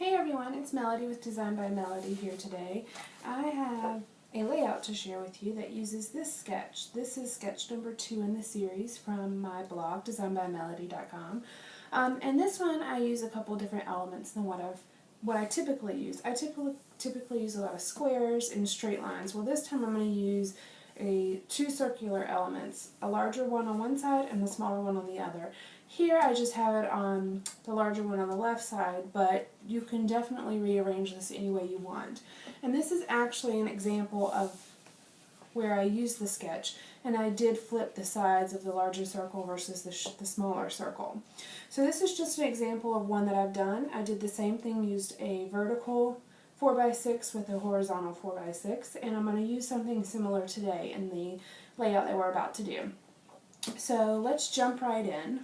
Hey everyone, it's Melody with Design by Melody here today. I have a layout to share with you that uses this sketch. This is sketch number 2 in the series from my blog, designbymelody.com. And this one I use a couple different elements than what I typically use. I typically use a lot of squares and straight lines. Well, this time I'm going to use two circular elements, a larger one on one side and the smaller one on the other. Here I just have it on the larger one on the left side, but you can definitely rearrange this any way you want. And this is actually an example of where I used the sketch, and I did flip the sides of the larger circle versus the smaller circle. So this is just an example of one that I've done. I did the same thing, used a vertical 4x6 with a horizontal 4x6, and I'm going to use something similar today in the layout that we're about to do. So let's jump right in.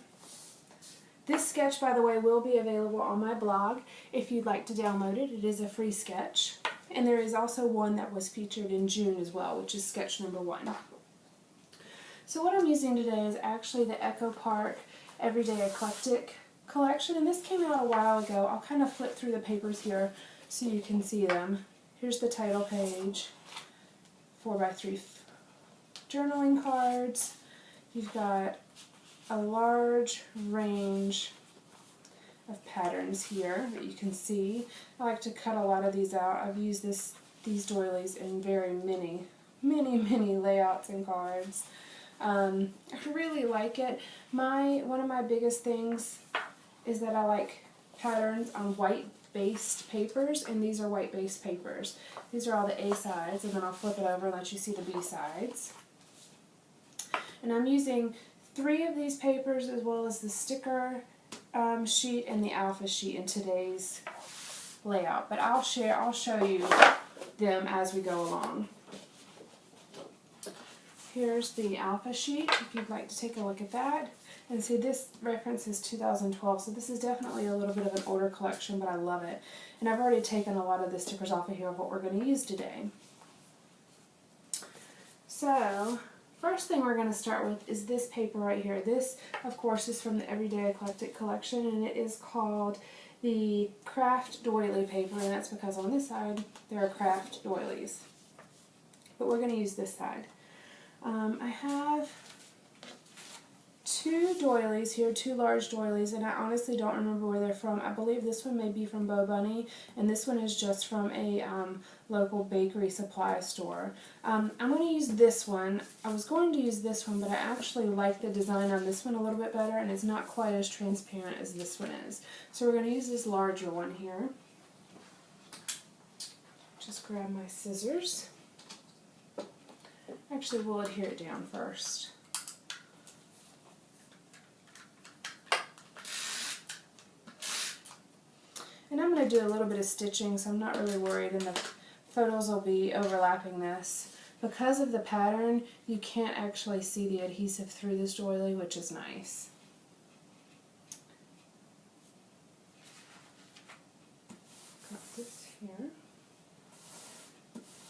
This sketch, by the way, will be available on my blog if you'd like to download it. It is a free sketch. And there is also one that was featured in June as well, which is sketch number 1. So what I'm using today is actually the Echo Park Everyday Eclectic collection, and this came out a while ago. I'll kind of flip through the papers here so you can see them. Here's the title page, 4x3 journaling cards. You've got a large range of patterns here that you can see. I like to cut a lot of these out. I've used these doilies in very many layouts and cards. I really like it. One of my biggest things is that I like patterns on white based papers, and these are white based papers. These are all the A sides, and then I'll flip it over and let you see the B sides. And I'm using 3 of these papers as well as the sticker sheet and the alpha sheet in today's layout, but I'll show you them as we go along. Here's the alpha sheet if you'd like to take a look at that. And see, this reference is 2012, so this is definitely a little bit of an older collection, but I love it. And I've already taken a lot of the stickers off of here of what we're going to use today. So first thing we're going to start with is this paper right here. This, of course, is from the Everyday Eclectic collection, and it is called the Craft Doily paper, and that's because on this side there are craft doilies. But we're going to use this side. I have 2 doilies here, 2 large doilies, and I honestly don't remember where they're from. I believe this one may be from Bo Bunny, and this one is just from a local bakery supply store. I'm going to use this one. I was going to use this one, but I actually like the design on this one a little bit better, and it's not quite as transparent as this one is. So we're going to use this larger one here. Just grab my scissors. Actually, we'll adhere it down first. And I'm going to do a little bit of stitching, so I'm not really worried, and the photos will be overlapping this. Because of the pattern, you can't actually see the adhesive through this doily, which is nice. Got this here.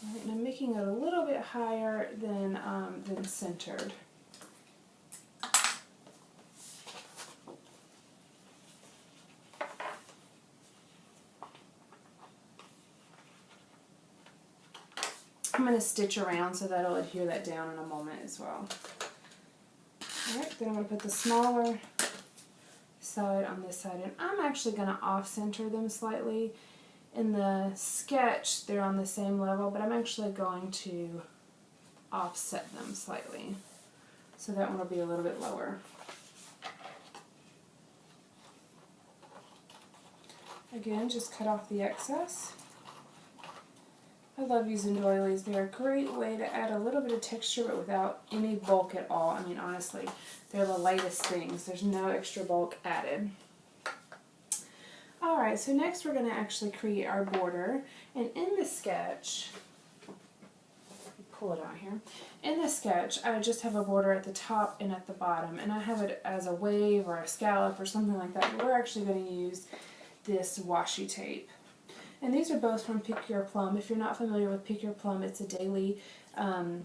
All right, and I'm making it a little bit higher than centered. I'm going to stitch around so that'll adhere that down in a moment as well. Alright, then I'm going to put the smaller side on this side, and I'm actually going to off-center them slightly. In the sketch, they're on the same level, but I'm actually going to offset them slightly. So that one will be a little bit lower. Again, just cut off the excess. I love using doilies. They're a great way to add a little bit of texture but without any bulk at all. I mean, honestly, they're the lightest things. There's no extra bulk added. Alright, so next we're going to actually create our border. And in the sketch, pull it out here. In the sketch, I just have a border at the top and at the bottom. And I have it as a wave or a scallop or something like that. But we're actually going to use this washi tape. And these are both from Pick Your Plum. If you're not familiar with Pick Your Plum, it's a daily kind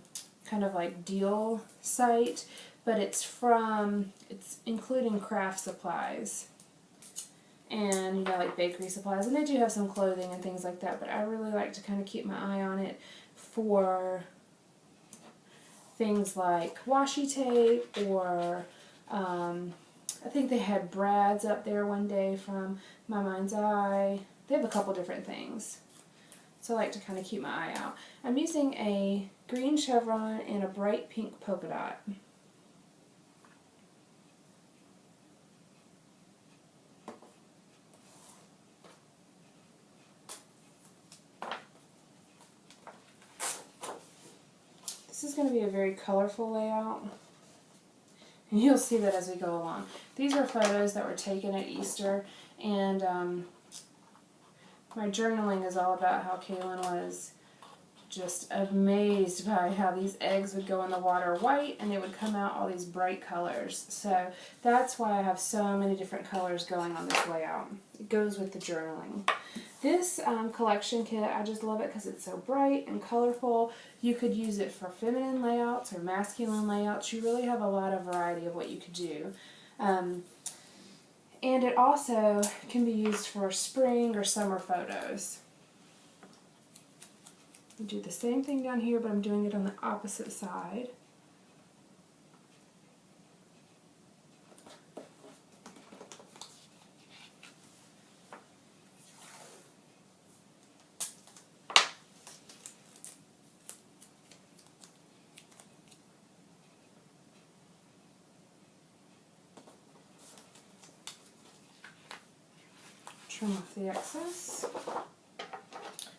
of like deal site, but it's including craft supplies. and, you know, like bakery supplies. And they do have some clothing and things like that, but I really like to kind of keep my eye on it for things like washi tape, or I think they had brads up there one day from My Mind's Eye. They have a couple different things. So I like to kind of keep my eye out. I'm using a green chevron and a bright pink polka dot. This is going to be a very colorful layout. And you'll see that as we go along. These are photos that were taken at Easter, and my journaling is all about how Kaylin was just amazed by how these eggs would go in the water white and they would come out all these bright colors. So that's why I have so many different colors going on this layout. It goes with the journaling. This collection kit, I just love it because it's so bright and colorful. You could use it for feminine layouts or masculine layouts. You really have a lot of variety of what you could do. And it also can be used for spring or summer photos. I do the same thing down here, but I'm doing it on the opposite side. Trim off the excess.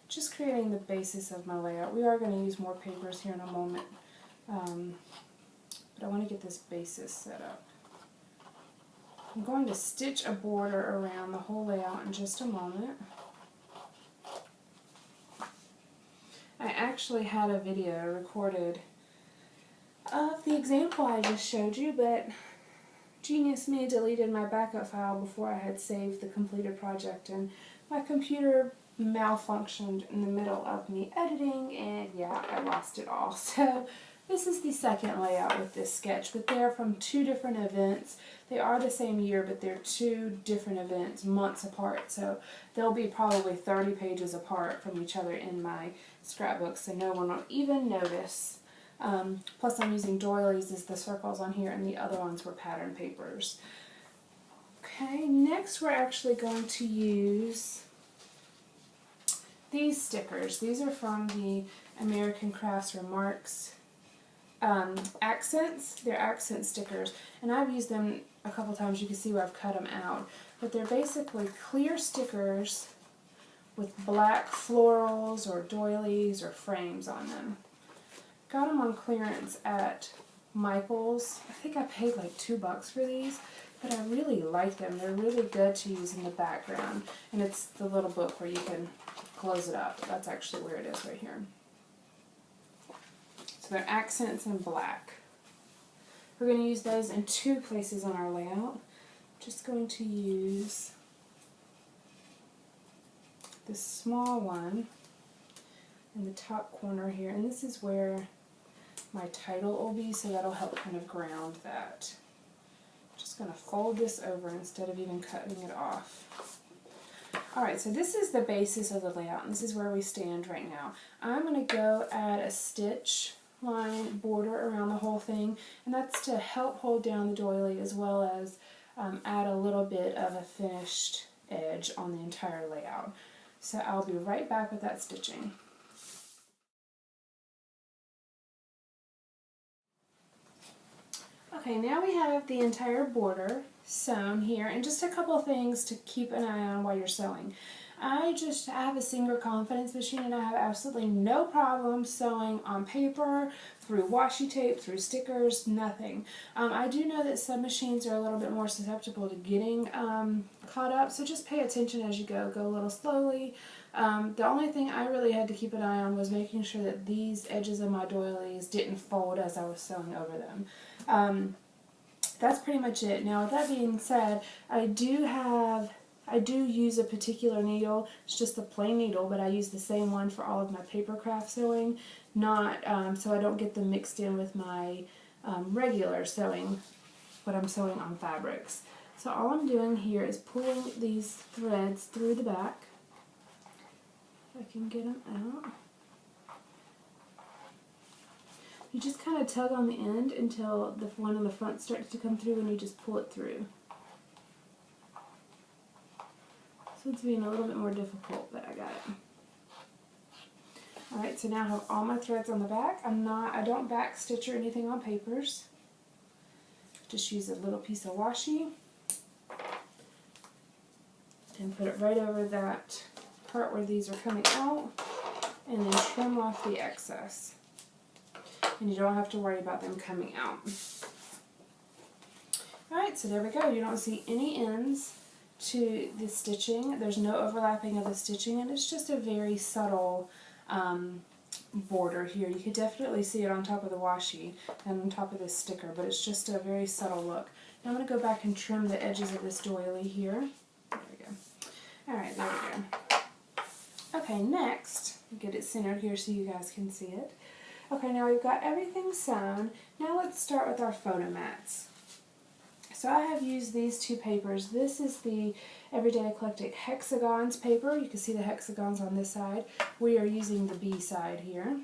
Just creating the basis of my layout. We are going to use more papers here in a moment, but I want to get this basis set up. I'm going to stitch a border around the whole layout in just a moment. I actually had a video recorded of the example I just showed you, but genius me deleted my backup file before I had saved the completed project, and my computer malfunctioned in the middle of me editing, and yeah, I lost it all. So this is the second layout with this sketch, but they're from two different events. They are the same year, but they're two different events, months apart, so they'll be probably 30 pages apart from each other in my scrapbook, so no one will even notice. Plus I'm using doilies as the circles on here, and the other ones were pattern papers. Okay, next we're actually going to use these stickers. These are from the American Crafts Remarks accents. They're accent stickers, and I've used them a couple times. You can see where I've cut them out, but they're basically clear stickers with black florals or doilies or frames on them. Got them on clearance at Michael's. I think I paid like $2 for these, but I really like them. They're really good to use in the background, and it's the little book where you can close it up. That's actually where it is right here. So they're accents in black. We're going to use those in two places on our layout. Just going to use this small one in the top corner here, and this is where my title will be, so that'll help kind of ground that. Just going to fold this over instead of even cutting it off. Alright, so this is the basis of the layout, and this is where we stand right now. I'm going to go add a stitch line border around the whole thing, and that's to help hold down the doily as well as add a little bit of a finished edge on the entire layout. So I'll be right back with that stitching. Okay, now we have the entire border sewn here, and just a couple of things to keep an eye on while you're sewing. I have a Singer Confidence machine, and I have absolutely no problem sewing on paper, through washi tape, through stickers, nothing. I do know that some machines are a little bit more susceptible to getting caught up, so just pay attention as you go. Go a little slowly. The only thing I really had to keep an eye on was making sure that these edges of my doilies didn't fold as I was sewing over them. That's pretty much it. Now, with that being said, I do use a particular needle. It's just a plain needle, but I use the same one for all of my paper craft sewing, not so I don't get them mixed in with my regular sewing, what I'm sewing on fabrics. So all I'm doing here is pulling these threads through the back. If I can get them out. You just kind of tug on the end until the one on the front starts to come through and you just pull it through. So it's being a little bit more difficult, but I got it. Alright, so now I have all my threads on the back. I don't back stitch or anything on papers. Just use a little piece of washi and put it right over that part where these are coming out, and then trim off the excess. And you don't have to worry about them coming out. Alright, so there we go. You don't see any ends to the stitching. There's no overlapping of the stitching, and it's just a very subtle border here. You could definitely see it on top of the washi and on top of this sticker, but it's just a very subtle look. Now I'm going to go back and trim the edges of this doily here. There we go. Alright, there we go. Okay, next, get it centered here so you guys can see it. Okay, now we've got everything sewn. Now let's start with our photo mats. So I have used these two papers. This is the Everyday Eclectic Hexagons paper. You can see the hexagons on this side. We are using the B side here.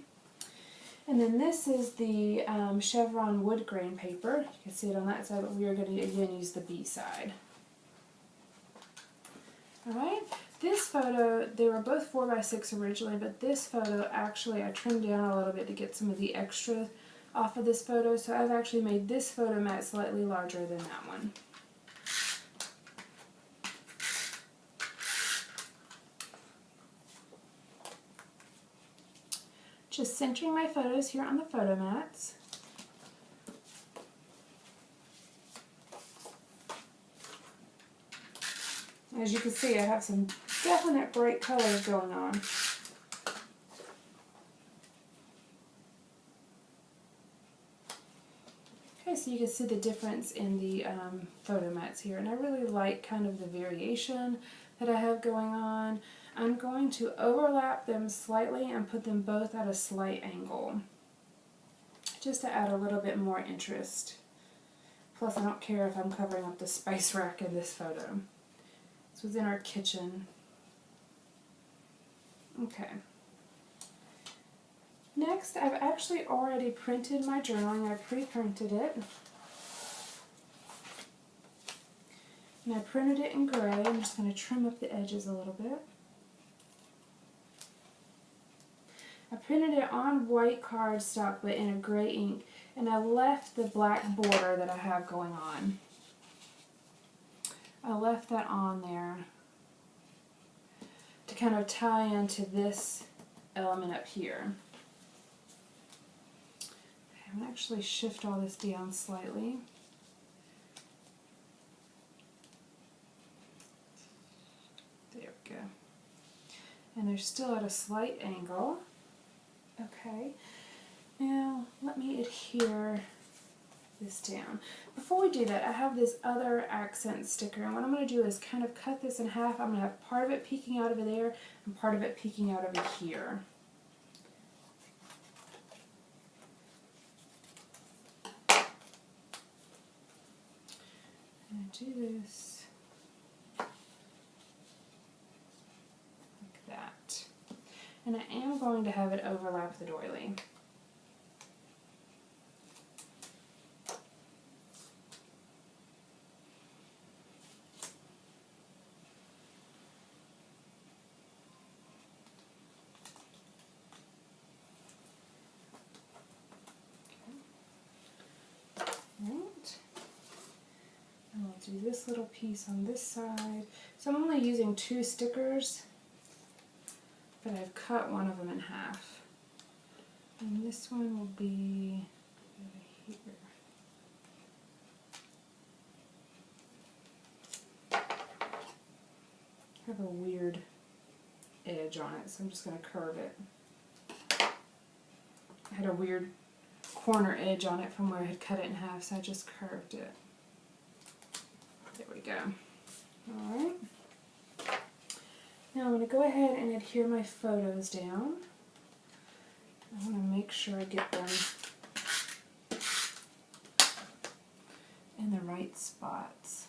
And then this is the Chevron wood grain paper. You can see it on that side, but we are going to again use the B side. Alright, this photo, they were both 4x6 originally, but this photo actually I trimmed down a little bit to get some of the extra off of this photo, so I've actually made this photo mat slightly larger than that one. Just centering my photos here on the photo mats. As you can see, I have some definite bright colors going on. Okay, so you can see the difference in the photo mats here, and I really like kind of the variation that I have going on. I'm going to overlap them slightly and put them both at a slight angle, just to add a little bit more interest. Plus, I don't care if I'm covering up the spice rack in this photo. This was in our kitchen. Okay. Next, I've actually already printed my journaling. I pre-printed it. And I printed it in gray. I'm just going to trim up the edges a little bit. I printed it on white cardstock but in a gray ink, and I left the black border that I have going on. I left that on there to kind of tie into this element up here. I'm going to actually shift all this down slightly. There we go. And they're still at a slight angle. Okay. Now let me adhere this down. Before we do that, I have this other accent sticker, and what I'm going to do is kind of cut this in half. I'm going to have part of it peeking out over there and part of it peeking out over here. I'm going to do this like that. And I am going to have it overlap the doily. Do this little piece on this side. So I'm only using 2 stickers, but I've cut one of them in half. And this one will be over here. I have a weird edge on it, so I'm just going to curve it. I had a weird corner edge on it from where I had cut it in half, so I just curved it. There we go. Alright. Now I'm going to go ahead and adhere my photos down. I want to make sure I get them in the right spots.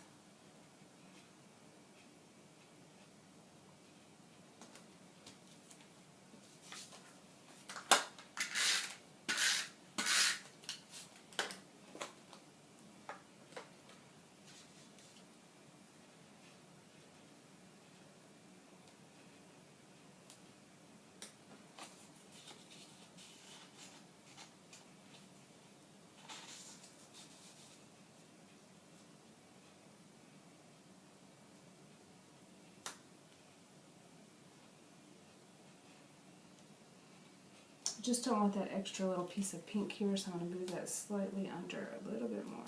Just don't want that extra little piece of pink here, so I'm going to move that slightly under a little bit more.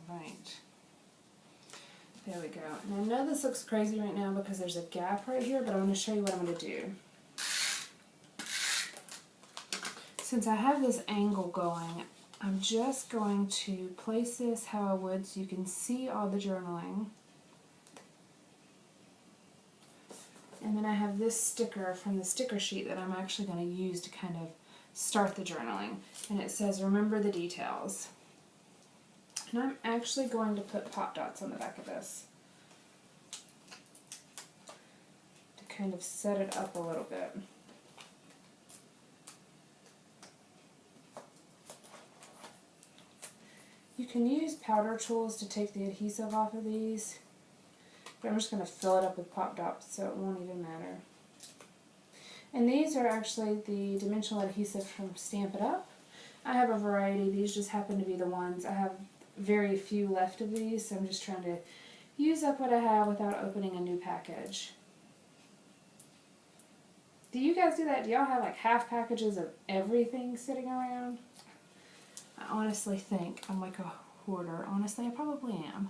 Alright. There we go. And I know this looks crazy right now because there's a gap right here, but I'm going to show you what I'm going to do. Since I have this angle going, I'm just going to place this how I would so you can see all the journaling. And then I have this sticker from the sticker sheet that I'm actually going to use to kind of start the journaling. And it says, remember the details. And I'm actually going to put pop dots on the back of this to kind of set it up a little bit. You can use powder tools to take the adhesive off of these, but I'm just going to fill it up with pop dots so it won't even matter. And these are actually the dimensional adhesive from Stamp It Up. I have a variety. These just happen to be the ones. I have very few left of these, so I'm just trying to use up what I have without opening a new package. Do you guys do that? Do y'all have like half packages of everything sitting around? I honestly think I'm like a hoarder. Honestly, I probably am.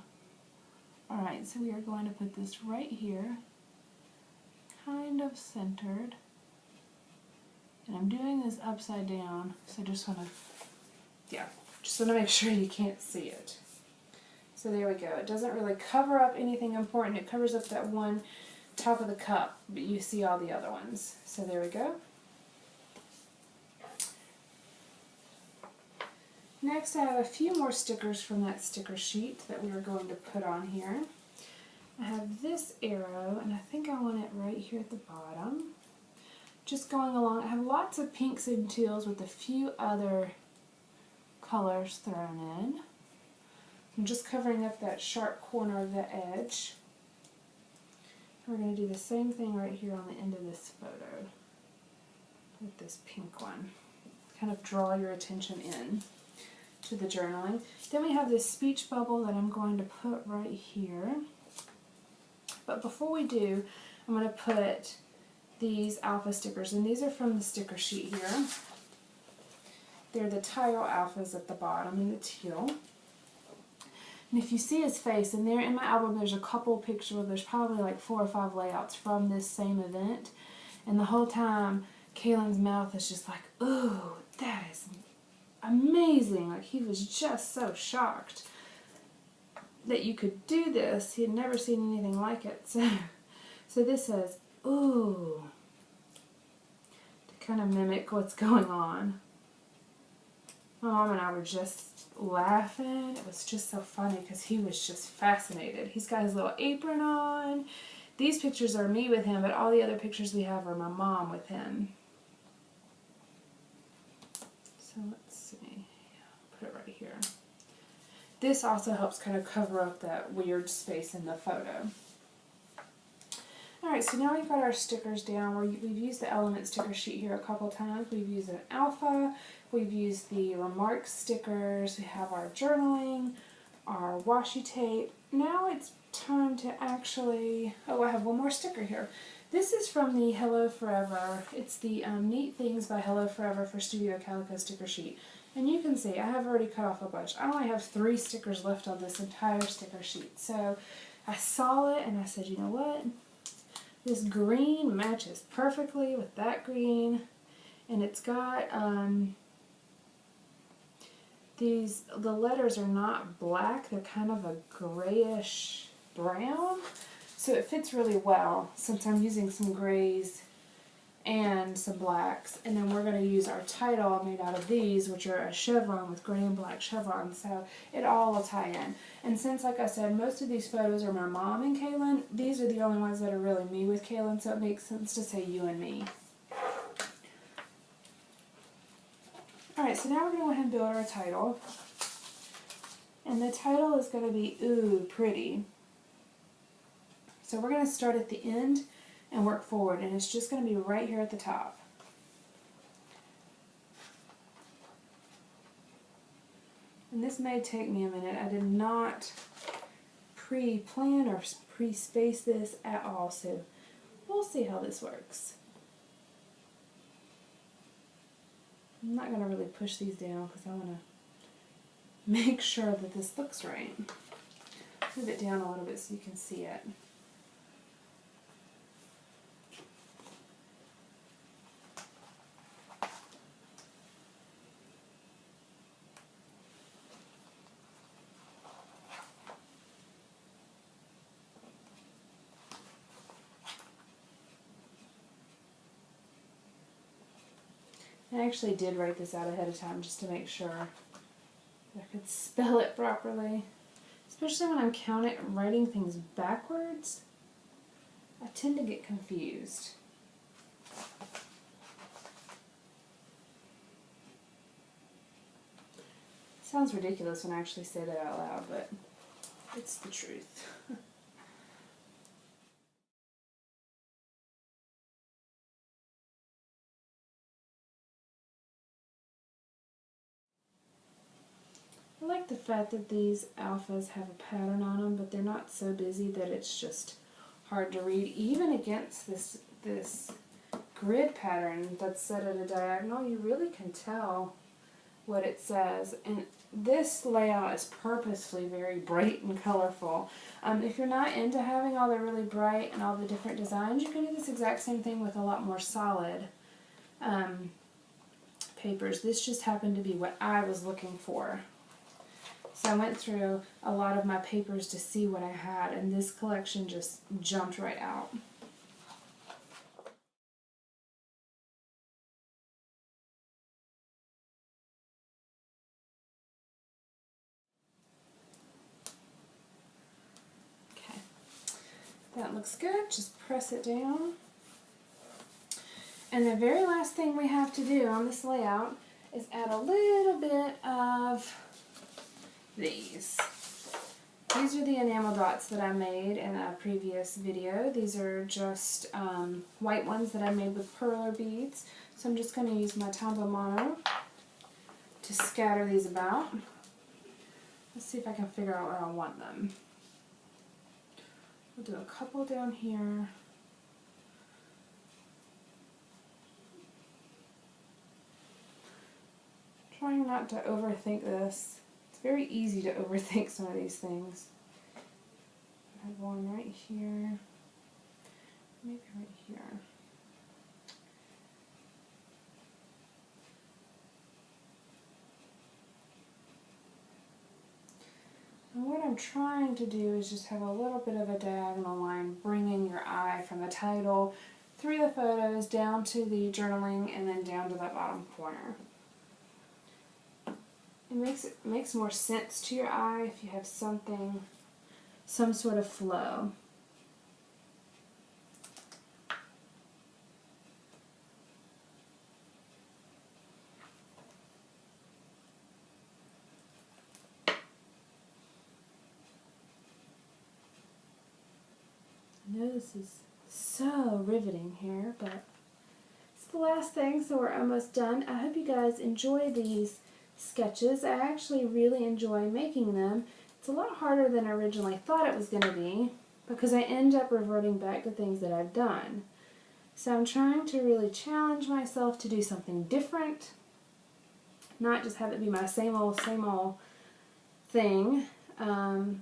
Alright, so we are going to put this right here, kind of centered. And I'm doing this upside down, so I just want to make sure you can't see it. So there we go. It doesn't really cover up anything important. It covers up that one top of the cup, but you see all the other ones. So there we go. Next, I have a few more stickers from that sticker sheet that we are going to put on here. I have this arrow, and I think I want it right here at the bottom. Just going along, I have lots of pinks and teals with a few other colors thrown in. I'm just covering up that sharp corner of the edge. We're going to do the same thing right here on the end of this photo with this pink one. Kind of draw your attention in to the journaling. Then we have this speech bubble that I'm going to put right here. But before we do, I'm going to put these alpha stickers, and these are from the sticker sheet here. They're the tile alphas at the bottom in the teal. And if you see his face, and there in my album there's a couple pictures, there's probably like 4 or 5 layouts from this same event, and the whole time Kaylin's mouth is just like, ooh, that is amazing. Like, he was just so shocked that you could do this. He had never seen anything like it. So this says, ooh, to kind of mimic what's going on. My mom and I were just laughing. It was just so funny because he was just fascinated. He's got his little apron on. These pictures are me with him, but all the other pictures we have are my mom with him. So let's see. Put it right here. This also helps kind of cover up that weird space in the photo. Alright, so now we've got our stickers down. We've used the element sticker sheet here a couple times. We've used an alpha. We've used the remarks stickers. We have our journaling, our washi tape. Now it's time to actually... Oh, I have one more sticker here. This is from the Hello Forever. It's the Neat Things by Hello Forever for Studio Calico sticker sheet. And you can see I have already cut off a bunch. I only have 3 stickers left on this entire sticker sheet. So I saw it and I said, you know what? This green matches perfectly with that green. And it's got the letters are not black. They're kind of a grayish brown. So it fits really well since I'm using some grays and some blacks, and then we're going to use our title made out of these, which are a chevron with gray and black chevrons, so it all will tie in. And since, like I said, most of these photos are my mom and Kaylin, these are the only ones that are really me with Kaylin, so it makes sense to say you and me. Alright, so now we're going to go ahead and build our title. And the title is going to be Ooh, Pretty. So we're going to start at the end and work forward, and it's just going to be right here at the top. And this may take me a minute. I did not pre-plan or pre-space this at all, so we'll see how this works. I'm not going to really push these down because I want to make sure that this looks right. Move it down a little bit so you can see it. I actually did write this out ahead of time just to make sure I could spell it properly. Especially when I'm writing things backwards, I tend to get confused. It sounds ridiculous when I actually say that out loud, but it's the truth. I like the fact that these alphas have a pattern on them, but they're not so busy that it's just hard to read. Even against this grid pattern that's set at a diagonal, you really can tell what it says. And this layout is purposefully very bright and colorful. If you're not into having all the really bright and all the different designs, you can do this exact same thing with a lot more solid papers. This just happened to be what I was looking for. So I went through a lot of my papers to see what I had, and this collection just jumped right out. Okay, that looks good. Just press it down. And the very last thing we have to do on this layout is add a little bit of these. These are the enamel dots that I made in a previous video. These are just white ones that I made with perler beads. So I'm just going to use my Tombow Mono to scatter these about. Let's see if I can figure out where I want them. We'll do a couple down here. Trying not to overthink this. Very easy to overthink some of these things. I have one right here, maybe right here. And what I'm trying to do is just have a little bit of a diagonal line bringing your eye from the title through the photos down to the journaling and then down to that bottom corner. It makes more sense to your eye if you have some sort of flow. I know this is so riveting here, but it's the last thing, so we're almost done. I hope you guys enjoy these sketches. I actually really enjoy making them. It's a lot harder than I originally thought it was going to be because I end up reverting back to things that I've done. So I'm trying to really challenge myself to do something different, not just have it be my same old thing. And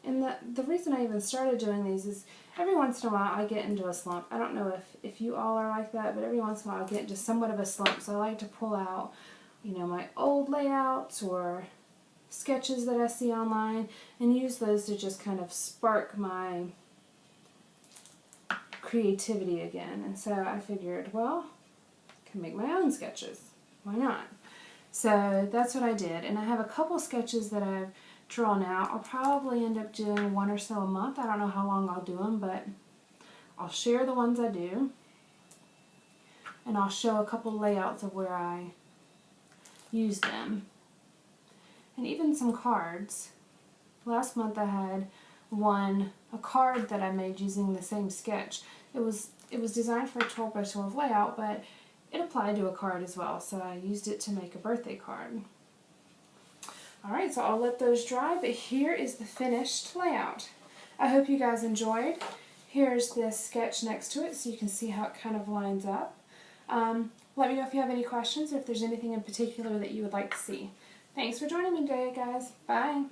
the reason I even started doing these is every once in a while I get into a slump. I don't know if you all are like that, but every once in a while I get into somewhat of a slump, so I like to pull out, you know, my old layouts or sketches that I see online and use those to just kind of spark my creativity again. And so I figured, well, I can make my own sketches. Why not? So that's what I did. And I have a couple sketches that I've drawn out. I'll probably end up doing one or so a month. I don't know how long I'll do them, but I'll share the ones I do. And I'll show a couple layouts of where I use them. And even some cards. Last month I had a card that I made using the same sketch. It was designed for a 12 by 12 layout, but it applied to a card as well, so I used it to make a birthday card. Alright, so I'll let those dry, but here is the finished layout. I hope you guys enjoyed. Here's this sketch next to it so you can see how it kind of lines up. Let me know if you have any questions or if there's anything in particular that you would like to see. Thanks for joining me today, guys. Bye.